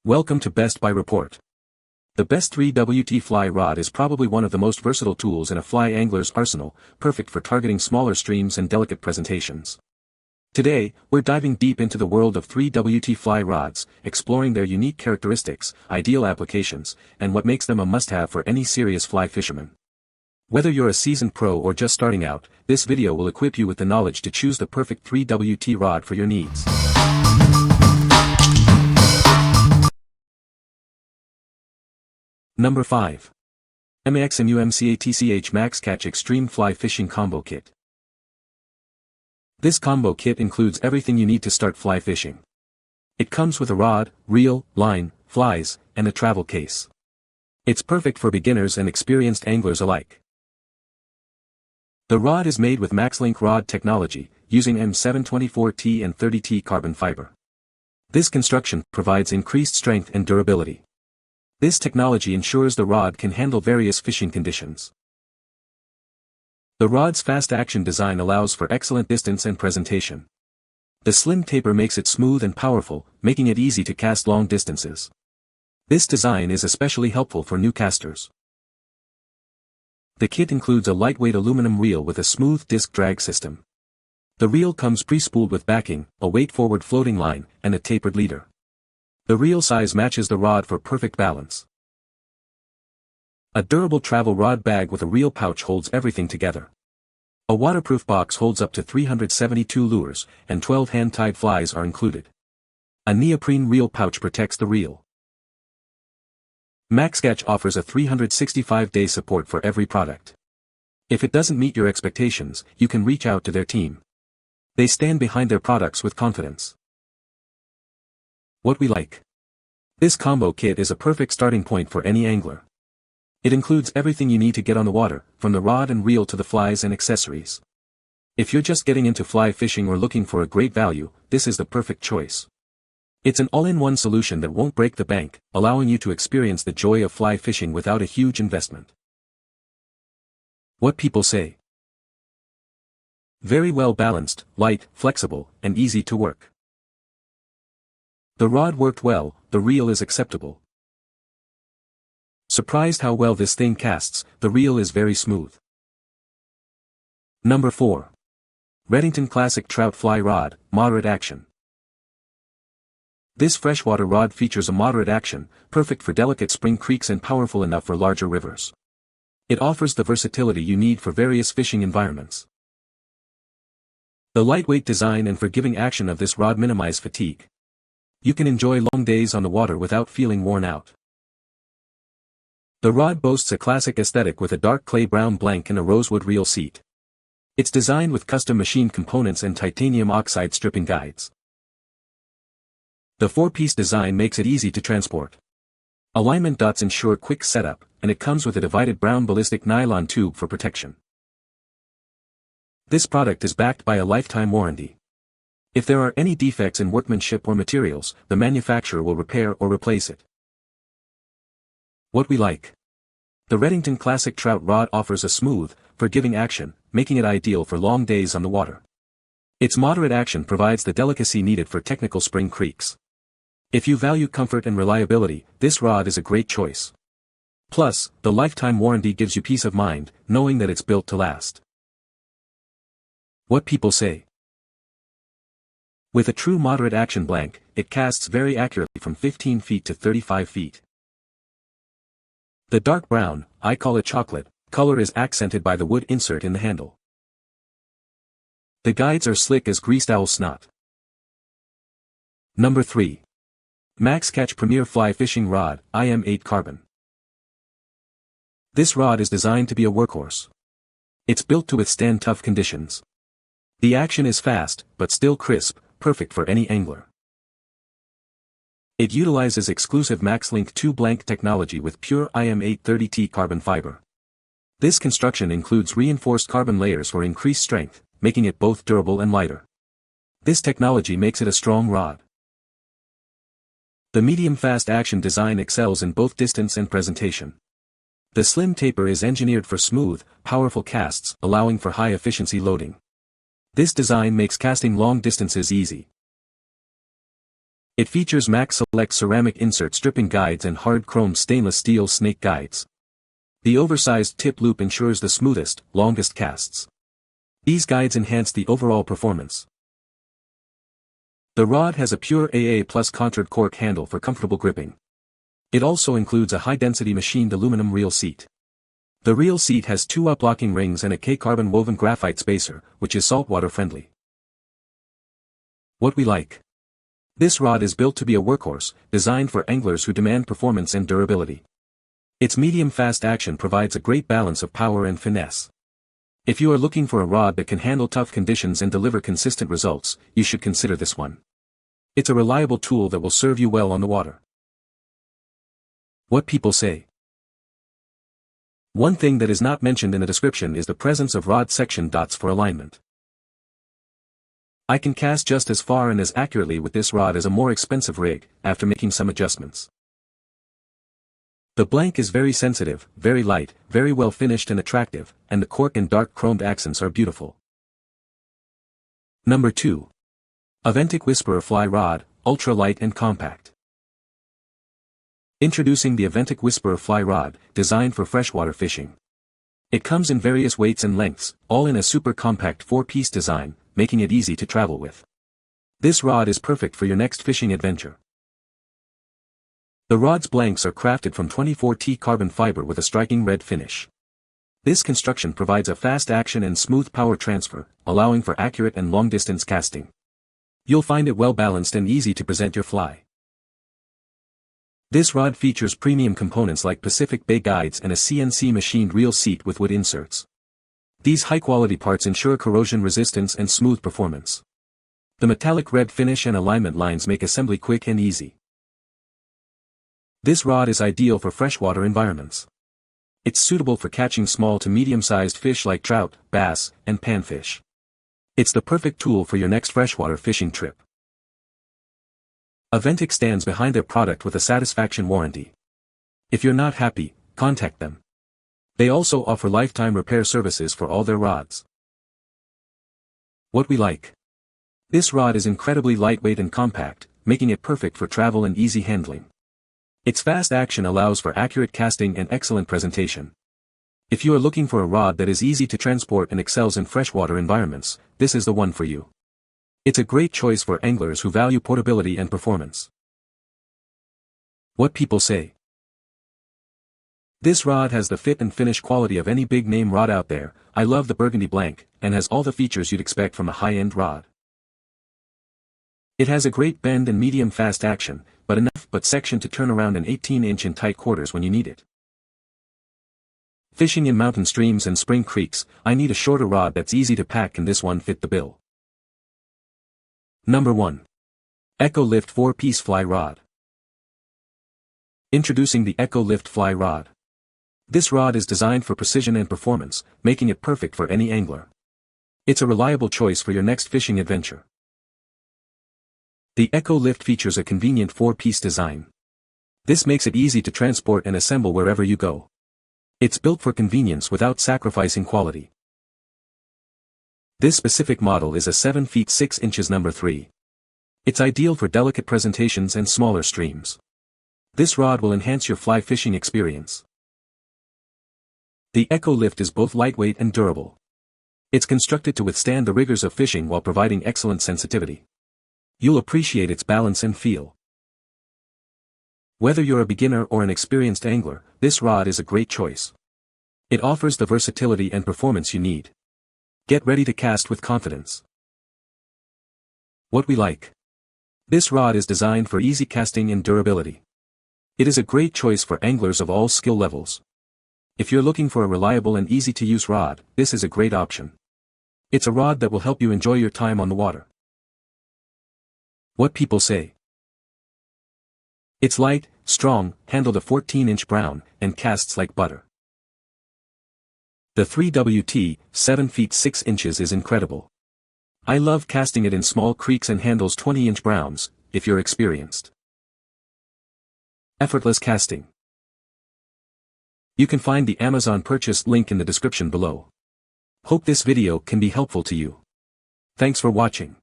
Welcome to Best Buy Report. The Best 3WT Fly Rod is probably one of the most versatile tools in a fly angler's arsenal, perfect for targeting smaller streams and delicate presentations. Today, we're diving deep into the world of 3WT fly rods, exploring their unique characteristics, ideal applications, and what makes them a must-have for any serious fly fisherman. Whether you're a seasoned pro or just starting out, this video will equip you with the knowledge to choose the perfect 3WT rod for your needs. Number 5. MAXIMUMCATCH Maxcatch Extreme Fly Fishing Combo Kit. This combo kit includes everything you need to start fly fishing. It comes with a rod, reel, line, flies, and a travel case. It's perfect for beginners and experienced anglers alike. The rod is made with MaxLink rod technology, using M724T and 30T carbon fiber. This construction provides increased strength and durability. This technology ensures the rod can handle various fishing conditions. The rod's fast-action design allows for excellent distance and presentation. The slim taper makes it smooth and powerful, making it easy to cast long distances. This design is especially helpful for new casters. The kit includes a lightweight aluminum reel with a smooth disc drag system. The reel comes pre-spooled with backing, a weight-forward floating line, and a tapered leader. The reel size matches the rod for perfect balance. A durable travel rod bag with a reel pouch holds everything together. A waterproof box holds up to 372 lures, and 12 hand-tied flies are included. A neoprene reel pouch protects the reel. Maxcatch offers a 365-day support for every product. If it doesn't meet your expectations, you can reach out to their team. They stand behind their products with confidence. What we like. This combo kit is a perfect starting point for any angler. It includes everything you need to get on the water, from the rod and reel to the flies and accessories. If you're just getting into fly fishing or looking for a great value, this is the perfect choice. It's an all-in-one solution that won't break the bank, allowing you to experience the joy of fly fishing without a huge investment. What people say. Very well balanced, light, flexible, and easy to work. The rod worked well, the reel is acceptable. Surprised how well this thing casts, the reel is very smooth. Number 4. Redington Classic Trout Fly Rod, Moderate Action. This freshwater rod features a moderate action, perfect for delicate spring creeks and powerful enough for larger rivers. It offers the versatility you need for various fishing environments. The lightweight design and forgiving action of this rod minimize fatigue. You can enjoy long days on the water without feeling worn out. The rod boasts a classic aesthetic with a dark clay brown blank and a rosewood reel seat. It's designed with custom machined components and titanium oxide stripping guides. The 4-piece design makes it easy to transport. Alignment dots ensure quick setup, and it comes with a divided brown ballistic nylon tube for protection. This product is backed by a lifetime warranty. If there are any defects in workmanship or materials, the manufacturer will repair or replace it. What we like. The Redington Classic Trout Rod offers a smooth, forgiving action, making it ideal for long days on the water. Its moderate action provides the delicacy needed for technical spring creeks. If you value comfort and reliability, this rod is a great choice. Plus, the lifetime warranty gives you peace of mind, knowing that it's built to last. What people say. With a true moderate action blank, it casts very accurately from 15 feet to 35 feet. The dark brown, I call it chocolate, color is accented by the wood insert in the handle. The guides are slick as greased owl snot. Number 3. Maxcatch Premier Fly Fishing Rod, IM8 Carbon. This rod is designed to be a workhorse. It's built to withstand tough conditions. The action is fast, but still crisp, perfect for any angler. It utilizes exclusive MaxLink 2 blank technology with pure IM8 30T carbon fiber. This construction includes reinforced carbon layers for increased strength, making it both durable and lighter. This technology makes it a strong rod. The medium fast action design excels in both distance and presentation. The slim taper is engineered for smooth, powerful casts, allowing for high efficiency loading. This design makes casting long distances easy. It features Max Select ceramic insert stripping guides and hard chrome stainless steel snake guides. The oversized tip loop ensures the smoothest, longest casts. These guides enhance the overall performance. The rod has a pure AA+ contoured cork handle for comfortable gripping. It also includes a high-density machined aluminum reel seat. The reel seat has 2 up-locking rings and a K-carbon woven graphite spacer, which is saltwater friendly. What we like. This rod is built to be a workhorse, designed for anglers who demand performance and durability. Its medium fast action provides a great balance of power and finesse. If you are looking for a rod that can handle tough conditions and deliver consistent results, you should consider this one. It's a reliable tool that will serve you well on the water. What people say. One thing that is not mentioned in the description is the presence of rod section dots for alignment. I can cast just as far and as accurately with this rod as a more expensive rig, after making some adjustments. The blank is very sensitive, very light, very well finished and attractive, and the cork and dark chromed accents are beautiful. Number 2. Aventik Whisperer Fly Rod, ultra light and compact. Introducing the Aventik Whisperer Fly Rod, designed for freshwater fishing. It comes in various weights and lengths, all in a super compact 4-piece design, making it easy to travel with. This rod is perfect for your next fishing adventure. The rod's blanks are crafted from 24T carbon fiber with a striking red finish. This construction provides a fast action and smooth power transfer, allowing for accurate and long-distance casting. You'll find it well balanced and easy to present your fly. This rod features premium components like Pacific Bay guides and a CNC machined reel seat with wood inserts. These high-quality parts ensure corrosion resistance and smooth performance. The metallic red finish and alignment lines make assembly quick and easy. This rod is ideal for freshwater environments. It's suitable for catching small to medium-sized fish like trout, bass, and panfish. It's the perfect tool for your next freshwater fishing trip. Aventik stands behind their product with a satisfaction warranty. If you're not happy, contact them. They also offer lifetime repair services for all their rods. What we like. This rod is incredibly lightweight and compact, making it perfect for travel and easy handling. Its fast action allows for accurate casting and excellent presentation. If you are looking for a rod that is easy to transport and excels in freshwater environments, this is the one for you. It's a great choice for anglers who value portability and performance. What people say. This rod has the fit and finish quality of any big-name rod out there. I love the burgundy blank, and has all the features you'd expect from a high-end rod. It has a great bend and medium fast action, but enough section to turn around an 18-inch in tight quarters when you need it. Fishing in mountain streams and spring creeks, I need a shorter rod that's easy to pack, and this one fit the bill. Number 1. Echo Lift 4-piece Fly Rod. Introducing the Echo Lift Fly Rod. This rod is designed for precision and performance, making it perfect for any angler. It's a reliable choice for your next fishing adventure. The Echo Lift features a convenient 4-piece design. This makes it easy to transport and assemble wherever you go. It's built for convenience without sacrificing quality. This specific model is a 7 feet 6 inches number 3. It's ideal for delicate presentations and smaller streams. This rod will enhance your fly fishing experience. The Echo Lift is both lightweight and durable. It's constructed to withstand the rigors of fishing while providing excellent sensitivity. You'll appreciate its balance and feel. Whether you're a beginner or an experienced angler, this rod is a great choice. It offers the versatility and performance you need. Get ready to cast with confidence. What we like. This rod is designed for easy casting and durability. It is a great choice for anglers of all skill levels. If you're looking for a reliable and easy-to-use rod, this is a great option. It's a rod that will help you enjoy your time on the water. What people say. It's light, strong, handled a 14-inch brown, and casts like butter. The 3WT, 7 feet 6 inches is incredible. I love casting it in small creeks and handles 20-inch browns, if you're experienced. Effortless casting. You can find the Amazon purchase link in the description below. Hope this video can be helpful to you. Thanks for watching.